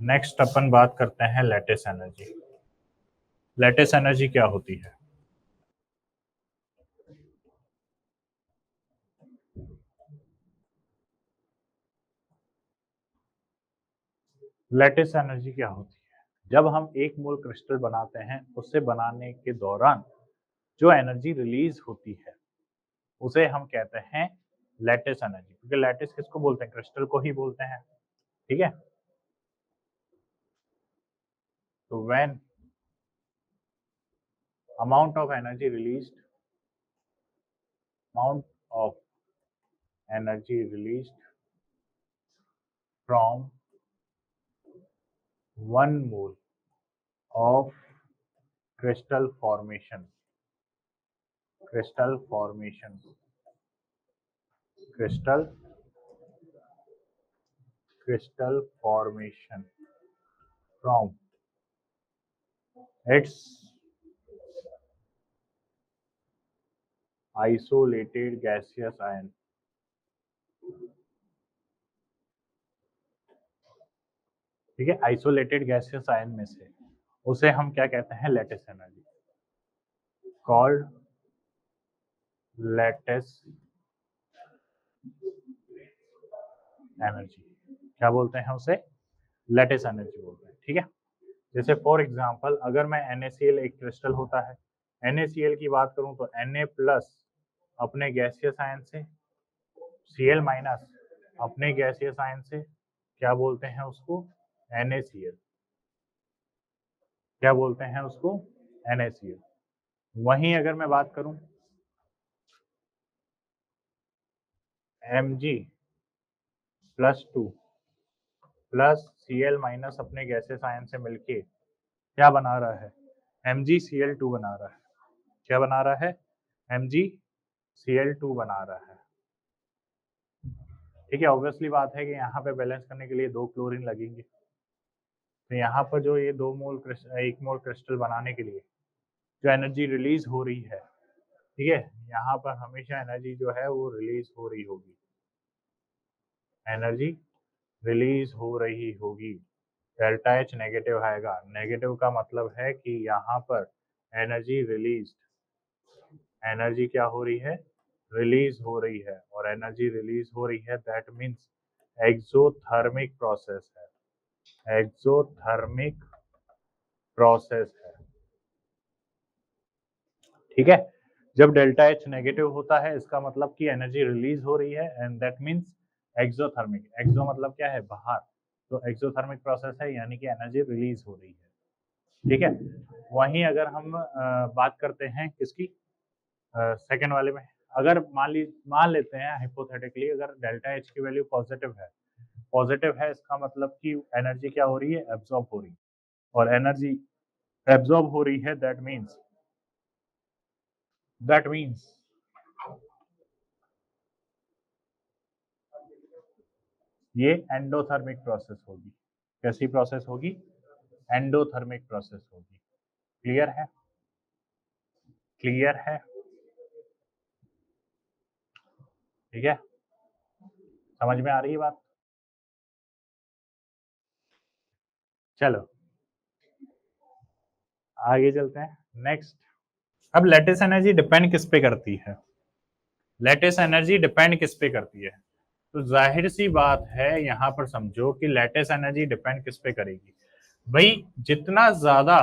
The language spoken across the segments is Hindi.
नेक्स्ट अपन बात करते हैं लैटिस एनर्जी। लैटिस एनर्जी क्या होती है? लैटिस एनर्जी क्या होती है? जब हम एक मोल क्रिस्टल बनाते हैं, उससे बनाने के दौरान जो एनर्जी रिलीज होती है उसे हम कहते हैं लैटिस एनर्जी। क्योंकि लैटिस किसको बोलते हैं? क्रिस्टल को ही बोलते हैं। ठीक है, तो when amount of energy released amount of energy released from 1 mole of crystal formation crystal formation crystal crystal formation from its isolated gaseous ion, ठीक है, आइसोलेटेड गैसियस आयन में से उसे हम क्या कहते हैं? Lattice energy, called lattice energy. क्या बोलते हैं उसे? लैटिस एनर्जी बोलते हैं। ठीक है, जैसे फॉर एग्जांपल अगर मैं NaCl एक क्रिस्टल होता है, NaCl की बात करूं तो Na प्लस अपने गैसियस आयन से, Cl माइनस अपने गैसियस आयन से, क्या बोलते हैं उसको? NaCl। क्या बोलते हैं उसको? NaCl। वहीं अगर मैं बात करूं Mg+2 प्लस Cl माइनस अपने गैसियस आयन से मिलके क्या बना रहा है? MgCl2 बना रहा है। क्या बना रहा है? MgCl2 बना रहा है। ठीक है, ऑब्वियसली बात है कि यहाँ पे बैलेंस करने के लिए 2 क्लोरीन लगेंगे। तो यहाँ पर जो ये 1 मोल क्रिस्टल बनाने के लिए जो एनर्जी रिलीज हो रही है, ठीक है, यहाँ पर हमेशा एनर्जी जो है वो रिलीज हो रही होगी, एनर्जी रिलीज हो रही होगी। डेल्टा एच नेगेटिव आएगा। नेगेटिव का मतलब है कि यहाँ पर एनर्जी रिलीज, एनर्जी क्या हो रही है? रिलीज हो रही है। और एनर्जी रिलीज हो रही है दैट मीन्स एक्सोथर्मिक प्रोसेस है, एक्सोथर्मिक प्रोसेस है। ठीक है, जब डेल्टा एच नेगेटिव होता है इसका मतलब कि एनर्जी रिलीज हो रही है एंड दैट मीन्स एक्सोथर्मिक। एक्सो मतलब क्या है? बाहर। तो एक्सोथर्मिक प्रोसेस है यानी कि एनर्जी रिलीज हो रही है। ठीक है, वहीं अगर हम बात करते हैं किसकी? सेकेंड वाले में, अगर मान लेते हैं हाइपोथेटिकली अगर डेल्टा एच की वैल्यू पॉजिटिव है इसका मतलब कि एनर्जी क्या हो रही है? एब्जॉर्ब हो रही है। और एनर्जी एब्जॉर्ब हो रही है दैट मीन्स ये एंडोथर्मिक प्रोसेस होगी। कैसी प्रोसेस होगी? एंडोथर्मिक प्रोसेस होगी। क्लियर है? क्लियर है? ठीक है, समझ में आ रही है बात? चलो आगे चलते हैं। नेक्स्ट, अब लैटिस एनर्जी डिपेंड किस पे करती है? लैटिस एनर्जी डिपेंड किस पे करती है? तो जाहिर सी बात है यहाँ पर समझो कि लैटिस एनर्जी डिपेंड किस पे करेगी। भाई जितना ज्यादा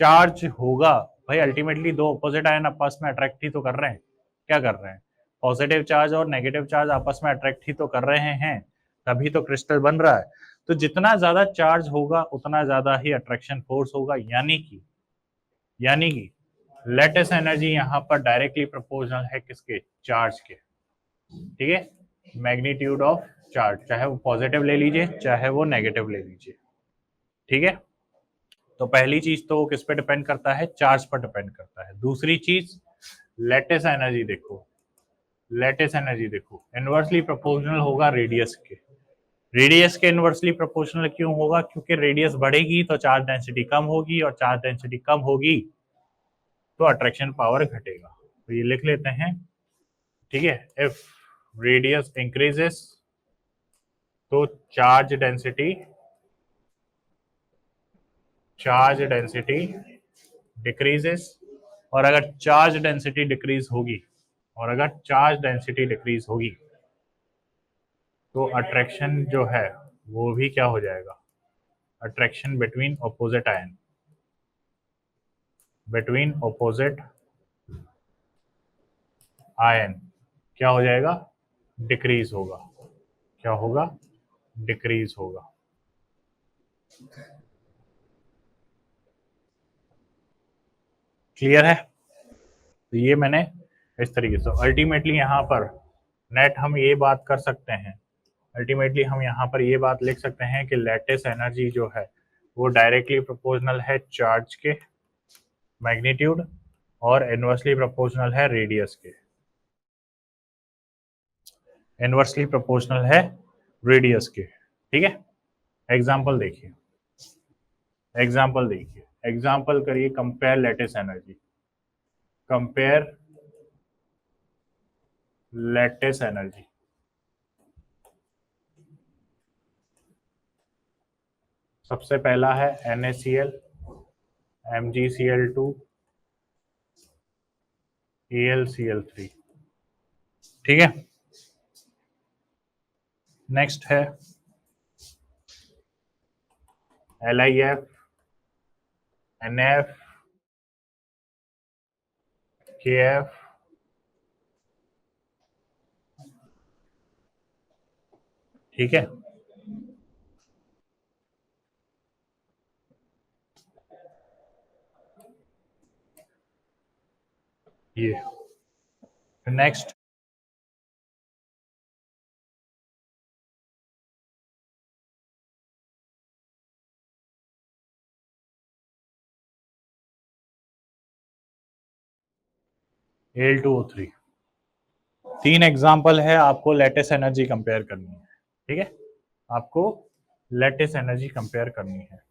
चार्ज होगा, भाई अल्टीमेटली दो अपोजिट आयन आपस में अट्रैक्ट ही तो कर रहे हैं। क्या कर रहे हैं? पॉजिटिव चार्ज और नेगेटिव चार्ज आपस में अट्रैक्ट ही तो कर रहे हैं, तभी तो क्रिस्टल बन रहा है। तो जितना ज्यादा चार्ज होगा उतना ज्यादा ही अट्रैक्शन फोर्स होगा, यानी कि लेटेस्ट एनर्जी यहाँ पर डायरेक्टली प्रोपोर्शनल है किसके? चार्ज के। ठीक है, मैग्नीट्यूड ऑफ चार्ज, चाहे वो पॉजिटिव ले लीजिए चाहे वो नेगेटिव ले लीजिए। ठीक है, तो पहली चीज तो किस पे डिपेंड करता है? चार्ज पर डिपेंड करता है। दूसरी चीज लेटेस्ट एनर्जी देखो, लेटेस्ट एनर्जी देखो इनवर्सली प्रोपोर्शनल होगा रेडियस के। रेडियस के इनवर्सली प्रोपोर्शनल क्यों होगा? क्योंकि रेडियस बढ़ेगी तो चार्ज डेंसिटी कम होगी, और चार्ज डेंसिटी कम होगी तो अट्रैक्शन पावर घटेगा। तो ये लिख लेते हैं। ठीक है, इफ रेडियस इंक्रीजेस तो charge density charge density decreases, और अगर चार्ज डेंसिटी डिक्रीज होगी, और अगर चार्ज डेंसिटी डिक्रीज होगी तो अट्रैक्शन जो है वो भी क्या हो जाएगा, attraction between opposite ion, between opposite ion क्या हो जाएगा, डिक्रीज होगा। क्या होगा, डिक्रीज होगा। क्लियर है? तो ये मैंने इस तरीके से अल्टीमेटली यहाँ पर नेट हम ये बात कर सकते हैं, अल्टीमेटली हम यहाँ पर ये बात लिख सकते हैं कि लैटिस एनर्जी जो है वो डायरेक्टली प्रोपोर्शनल है चार्ज के मैग्नीट्यूड और इनवर्सली प्रोपोर्शनल है रेडियस के, इनवर्सली प्रोपोर्शनल है रेडियस के। ठीक है, एग्जाम्पल देखिए, एग्जाम्पल देखिए, एग्जाम्पल करिए, compare lattice energy, compare lattice energy. सबसे पहला है NaCl, MgCl2, AlCl3। ठीक है, नेक्स्ट है LiF, NF, KF, ठीक है। ये नेक्स्ट Al2O3। तीन एग्जाम्पल है, आपको लेटेस्ट एनर्जी कंपेयर करनी है। ठीक है, आपको लेटेस्ट एनर्जी कंपेयर करनी है।